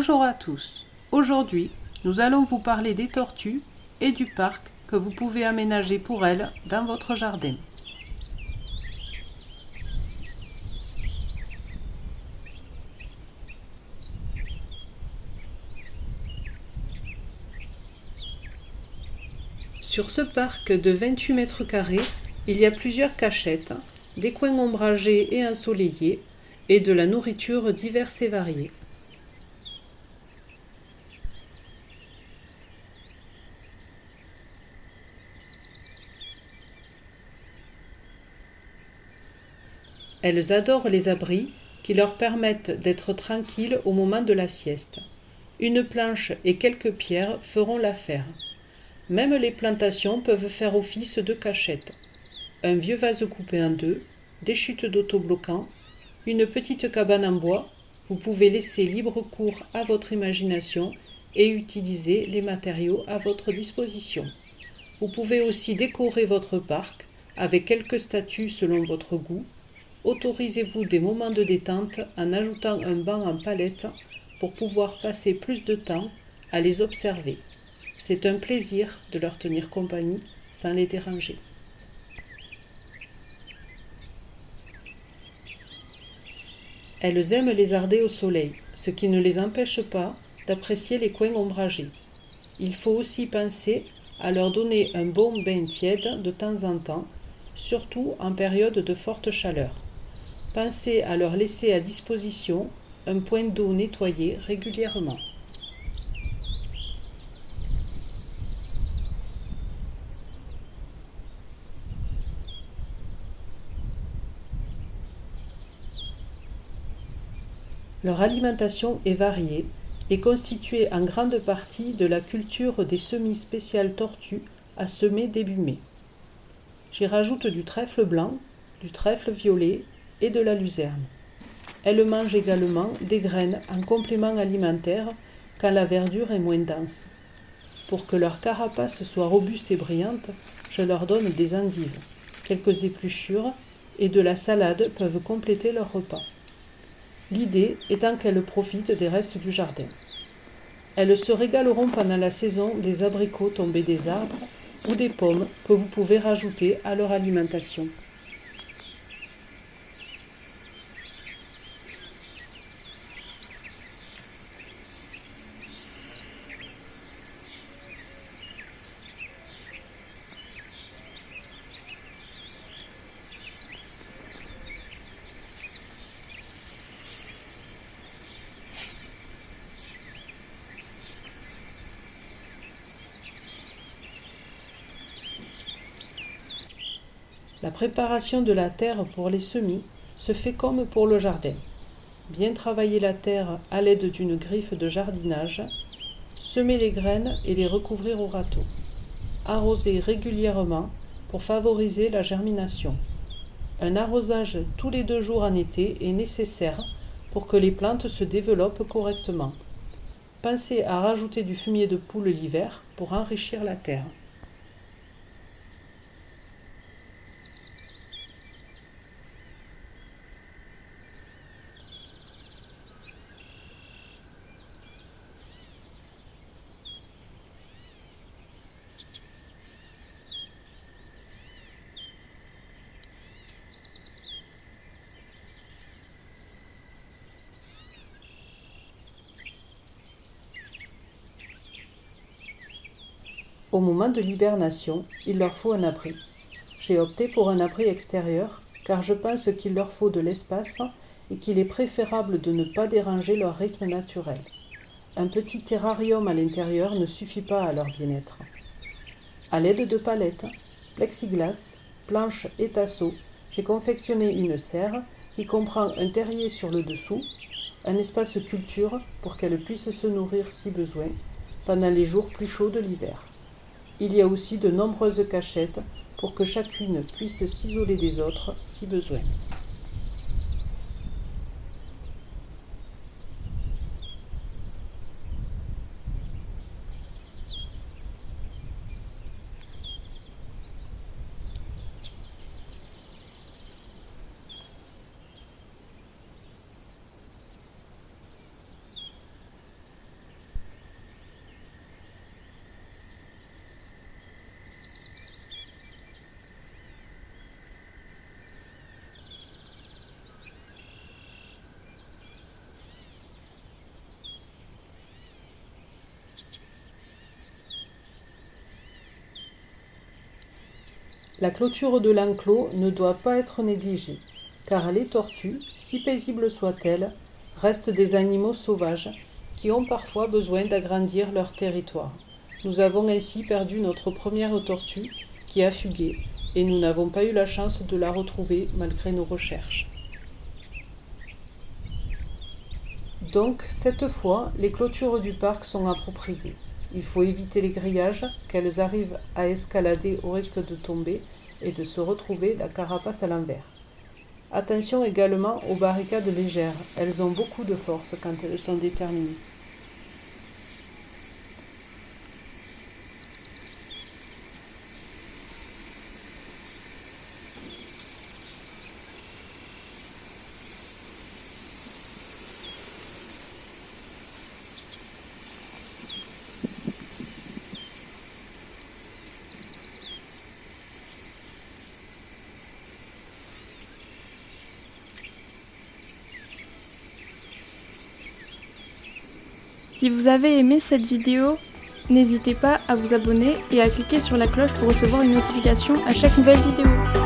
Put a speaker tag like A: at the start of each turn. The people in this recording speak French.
A: Bonjour à tous. Aujourd'hui, nous allons vous parler des tortues et du parc que vous pouvez aménager pour elles dans votre jardin. Sur ce parc de 28 mètres carrés, il y a plusieurs cachettes, des coins ombragés et ensoleillés, et de la nourriture diverse et variée. Elles adorent les abris qui leur permettent d'être tranquilles au moment de la sieste. Une planche et quelques pierres feront l'affaire. Même les plantations peuvent faire office de cachette. Un vieux vase coupé en deux, des chutes d'autobloquants, une petite cabane en bois, vous pouvez laisser libre cours à votre imagination et utiliser les matériaux à votre disposition. Vous pouvez aussi décorer votre parc avec quelques statues selon votre goût. Autorisez-vous des moments de détente en ajoutant un banc en palette pour pouvoir passer plus de temps à les observer. C'est un plaisir de leur tenir compagnie sans les déranger. Elles aiment lézarder au soleil, ce qui ne les empêche pas d'apprécier les coins ombragés. Il faut aussi penser à leur donner un bon bain tiède de temps en temps, surtout en période de forte chaleur. Pensez à leur laisser à disposition un point d'eau nettoyé régulièrement. Leur alimentation est variée et constituée en grande partie de la culture des semis spéciales tortues à semer début mai. J'y rajoute du trèfle blanc, du trèfle violet et de la luzerne. Elles mangent également des graines en complément alimentaire quand la verdure est moins dense. Pour que leur carapace soit robuste et brillante, je leur donne des endives. Quelques épluchures et de la salade peuvent compléter leur repas. L'idée étant qu'elles profitent des restes du jardin. Elles se régaleront pendant la saison des abricots tombés des arbres ou des pommes que vous pouvez rajouter à leur alimentation. La préparation de la terre pour les semis se fait comme pour le jardin. Bien travailler la terre à l'aide d'une griffe de jardinage, semer les graines et les recouvrir au râteau. Arroser régulièrement pour favoriser la germination. Un arrosage tous les 2 jours en été est nécessaire pour que les plantes se développent correctement. Pensez à rajouter du fumier de poule l'hiver pour enrichir la terre. Au moment de l'hibernation, il leur faut un abri. J'ai opté pour un abri extérieur car je pense qu'il leur faut de l'espace et qu'il est préférable de ne pas déranger leur rythme naturel. Un petit terrarium à l'intérieur ne suffit pas à leur bien-être. À l'aide de palettes, plexiglas, planches et tasseaux, j'ai confectionné une serre qui comprend un terrier sur le dessous, un espace culture pour qu'elles puissent se nourrir si besoin pendant les jours plus chauds de l'hiver. Il y a aussi de nombreuses cachettes pour que chacune puisse s'isoler des autres si besoin. La clôture de l'enclos ne doit pas être négligée, car les tortues, si paisibles soient-elles, restent des animaux sauvages qui ont parfois besoin d'agrandir leur territoire. Nous avons ainsi perdu notre première tortue qui a fugué et nous n'avons pas eu la chance de la retrouver malgré nos recherches. Donc, cette fois, les clôtures du parc sont appropriées. Il faut éviter les grillages, qu'elles arrivent à escalader au risque de tomber et de se retrouver la carapace à l'envers. Attention également aux barricades légères, elles ont beaucoup de force quand elles sont déterminées.
B: Si vous avez aimé cette vidéo, n'hésitez pas à vous abonner et à cliquer sur la cloche pour recevoir une notification à chaque nouvelle vidéo.